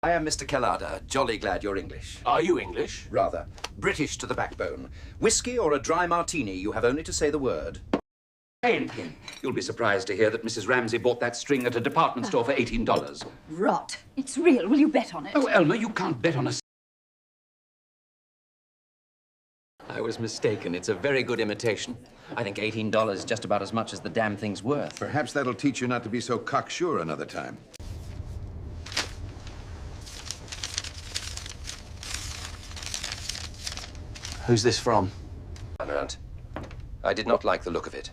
I am Mr. Kellada. Jolly glad you're English. Are you English? Rather. British to the backbone. Whiskey or a dry martini, you have only to say the word. You'll be surprised to hear that Mrs. Ramsay bought that string at a department store for $18. Rot. It's real. Will you bet on it? Oh, Elmer, you can't bet on a... I was mistaken. It's a very good imitation. I think $18 is just about as much as the damn thing's worth. Perhaps that'll teach you not to be so cocksure another time. Who's this from? Aunt, I did not like the look of it.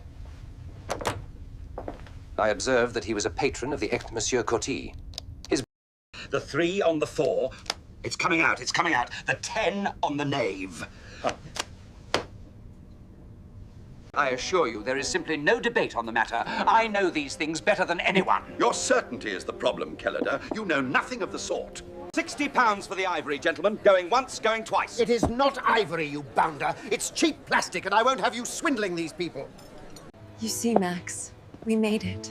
I observed that he was a patron of the ex-Monsieur Coty. The 3 on the 4. It's coming out, it's coming out. The 10 on the knave. I assure you, there is simply no debate on the matter. I know these things better than anyone. Your certainty is the problem, Kellada. You know nothing of the sort. £60 for the ivory, gentlemen. Going once, going twice. It is not ivory, you bounder. It's cheap plastic, and I won't have you swindling these people. You see, Max, we made it.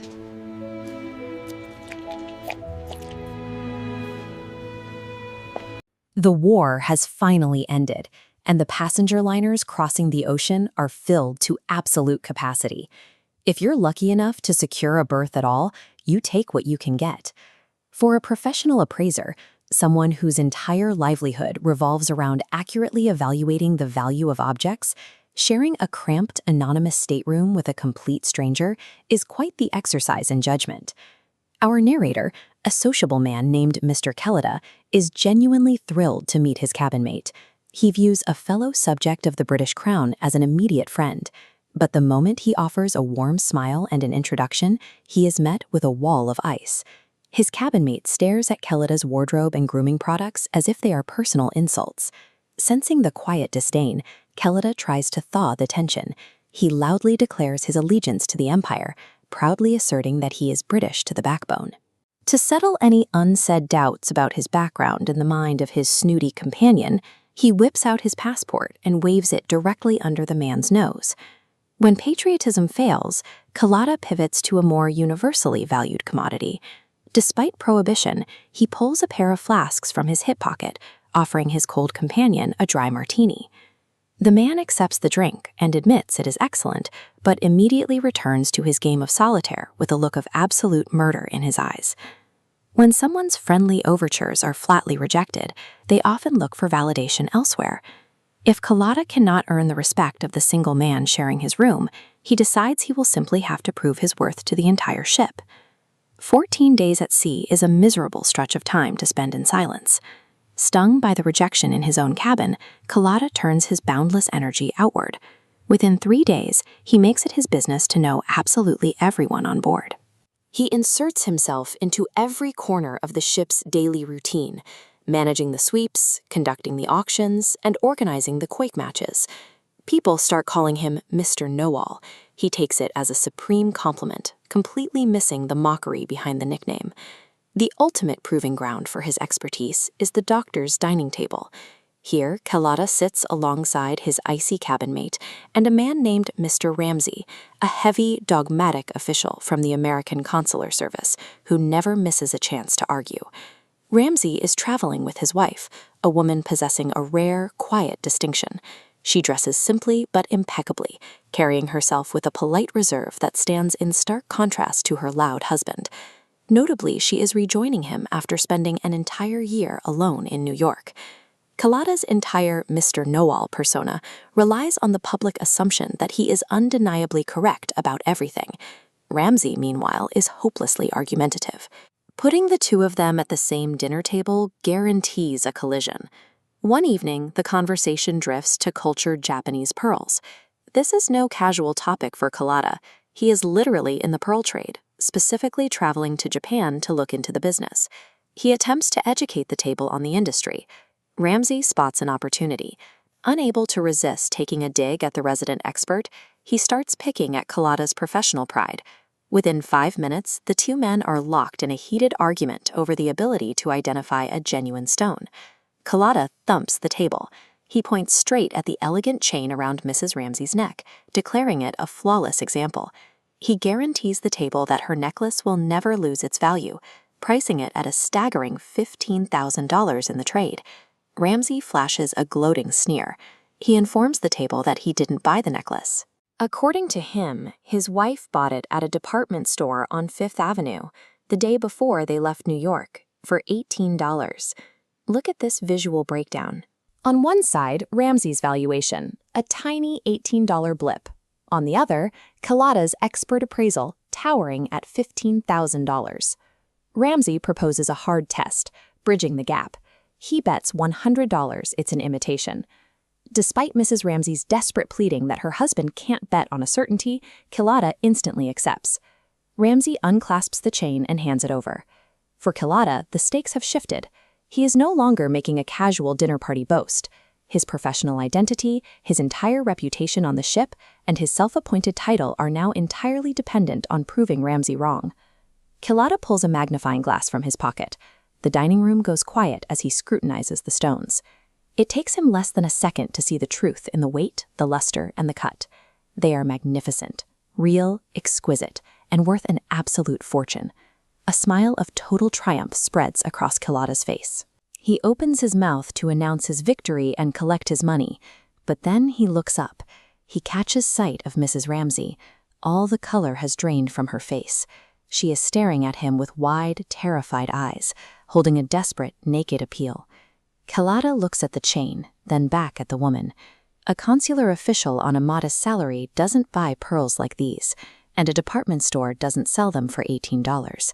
The war has finally ended, and the passenger liners crossing the ocean are filled to absolute capacity. If you're lucky enough to secure a berth at all, you take what you can get. For a professional appraiser, someone whose entire livelihood revolves around accurately evaluating the value of objects, sharing a cramped, anonymous stateroom with a complete stranger is quite the exercise in judgment. Our narrator, a sociable man named Mr. Kellada, is genuinely thrilled to meet his cabin mate. He views a fellow subject of the British Crown as an immediate friend, but the moment he offers a warm smile and an introduction, he is met with a wall of ice. His cabin mate stares at Kellada's wardrobe and grooming products as if they are personal insults. Sensing the quiet disdain, Kellada tries to thaw the tension. He loudly declares his allegiance to the Empire, proudly asserting that he is British to the backbone. To settle any unsaid doubts about his background in the mind of his snooty companion, he whips out his passport and waves it directly under the man's nose. When patriotism fails, Kellada pivots to a more universally valued commodity. Despite prohibition, he pulls a pair of flasks from his hip pocket, offering his cold companion a dry martini. The man accepts the drink and admits it is excellent, but immediately returns to his game of solitaire with a look of absolute murder in his eyes. When someone's friendly overtures are flatly rejected, they often look for validation elsewhere. If Kellada cannot earn the respect of the single man sharing his room, he decides he will simply have to prove his worth to the entire ship. 14 days at sea is a miserable stretch of time to spend in silence. Stung by the rejection in his own cabin, Kellada turns his boundless energy outward. Within 3 days, he makes it his business to know absolutely everyone on board. He inserts himself into every corner of the ship's daily routine, managing the sweeps, conducting the auctions, and organizing the quake matches. People start calling him Mr. Know-All. He takes it as a supreme compliment, completely missing the mockery behind the nickname. The ultimate proving ground for his expertise is the doctor's dining table. Here, Kellada sits alongside his icy cabin mate and a man named Mr. Ramsay, a heavy, dogmatic official from the American Consular Service who never misses a chance to argue. Ramsay is traveling with his wife, a woman possessing a rare, quiet distinction. She dresses simply but impeccably, carrying herself with a polite reserve that stands in stark contrast to her loud husband. Notably, she is rejoining him after spending an entire year alone in New York. Kellada's entire Mr. Know-All persona relies on the public assumption that he is undeniably correct about everything. Ramsay, meanwhile, is hopelessly argumentative. Putting the two of them at the same dinner table guarantees a collision. One evening, the conversation drifts to cultured Japanese pearls. This is no casual topic for Kellada. He is literally in the pearl trade, specifically traveling to Japan to look into the business. He attempts to educate the table on the industry. Ramsay spots an opportunity. Unable to resist taking a dig at the resident expert, he starts picking at Kellada's professional pride. Within 5 minutes, the two men are locked in a heated argument over the ability to identify a genuine stone. Kellada thumps the table. He points straight at the elegant chain around Mrs. Ramsay's neck, declaring it a flawless example. He guarantees the table that her necklace will never lose its value, pricing it at a staggering $15,000 in the trade. Ramsey flashes a gloating sneer. He informs the table that he didn't buy the necklace. According to him, his wife bought it at a department store on Fifth Avenue the day before they left New York for $18. Look at this visual breakdown. On one side, Ramsey's valuation, a tiny $18 blip. On the other, Carlotta's expert appraisal, towering at $15,000. Ramsey proposes a hard test, bridging the gap. He bets $100 it's an imitation. Despite Mrs. Ramsey's desperate pleading that her husband can't bet on a certainty, Carlotta instantly accepts. Ramsey unclasps the chain and hands it over. For Carlotta, the stakes have shifted. He is no longer making a casual dinner party boast. His professional identity, his entire reputation on the ship, and his self-appointed title are now entirely dependent on proving Ramsey wrong. Carlotta pulls a magnifying glass from his pocket. The dining room goes quiet as he scrutinizes the stones. It takes him less than a second to see the truth in the weight, the luster, and the cut. They are magnificent, real, exquisite, and worth an absolute fortune. A smile of total triumph spreads across Carlotta's face. He opens his mouth to announce his victory and collect his money, but then he looks up. He catches sight of Mrs. Ramsey. All the color has drained from her face. She is staring at him with wide, terrified eyes, holding a desperate, naked appeal. Carlotta looks at the chain, then back at the woman. A consular official on a modest salary doesn't buy pearls like these, and a department store doesn't sell them for $18.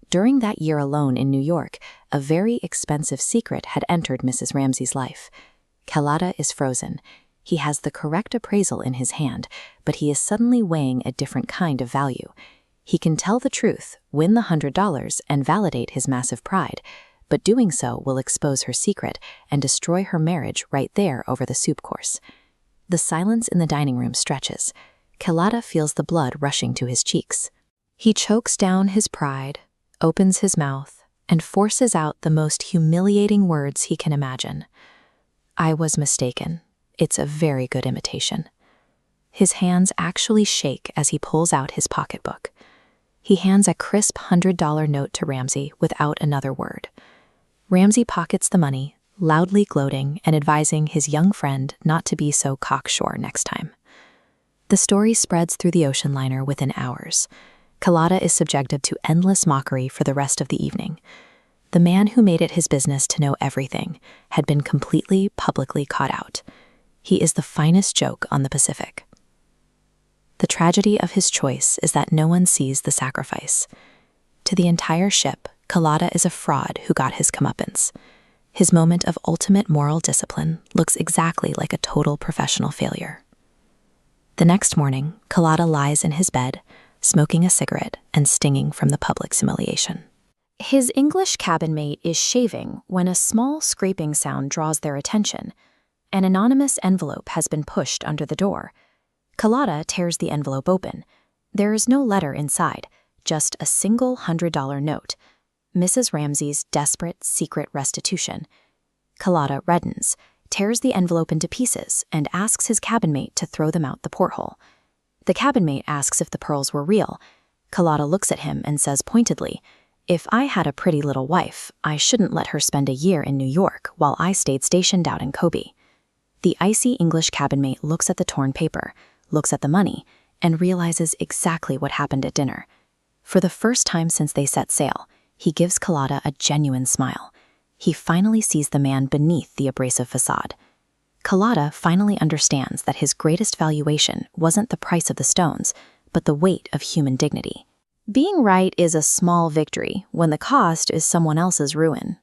During that year alone in New York, a very expensive secret had entered Mrs. Ramsey's life. Carlotta is frozen. He has the correct appraisal in his hand, but he is suddenly weighing a different kind of value. He can tell the truth, win the $100, and validate his massive pride, but doing so will expose her secret and destroy her marriage right there over the soup course. The silence in the dining room stretches. Carlotta feels the blood rushing to his cheeks. He chokes down his pride, opens his mouth, and forces out the most humiliating words he can imagine. "I was mistaken. It's a very good imitation." His hands actually shake as he pulls out his pocketbook. He hands a crisp $100 note to Ramsey without another word. Ramsey pockets the money, loudly gloating and advising his young friend not to be so cocksure next time. The story spreads through the ocean liner within hours. Carlotta is subjected to endless mockery for the rest of the evening. The man who made it his business to know everything had been completely, publicly caught out. He is the finest joke on the Pacific. The tragedy of his choice is that no one sees the sacrifice. To the entire ship, Carlotta is a fraud who got his comeuppance. His moment of ultimate moral discipline looks exactly like a total professional failure. The next morning, Carlotta lies in his bed, smoking a cigarette and stinging from the public's humiliation. His English cabin mate is shaving when a small scraping sound draws their attention. An anonymous envelope has been pushed under the door. Carlotta tears the envelope open. There is no letter inside, just a single $100 note. Mrs. Ramsey's desperate, secret restitution. Carlotta reddens, tears the envelope into pieces, and asks his cabin mate to throw them out the porthole. The cabin mate asks if the pearls were real. Carlotta looks at him and says pointedly, "If I had a pretty little wife, I shouldn't let her spend a year in New York while I stayed stationed out in Kobe." The icy English cabin mate looks at the torn paper, looks at the money, and realizes exactly what happened at dinner. For the first time since they set sail, he gives Carlotta a genuine smile. He finally sees the man beneath the abrasive facade. Carlotta finally understands that his greatest valuation wasn't the price of the stones, but the weight of human dignity. Being right is a small victory when the cost is someone else's ruin.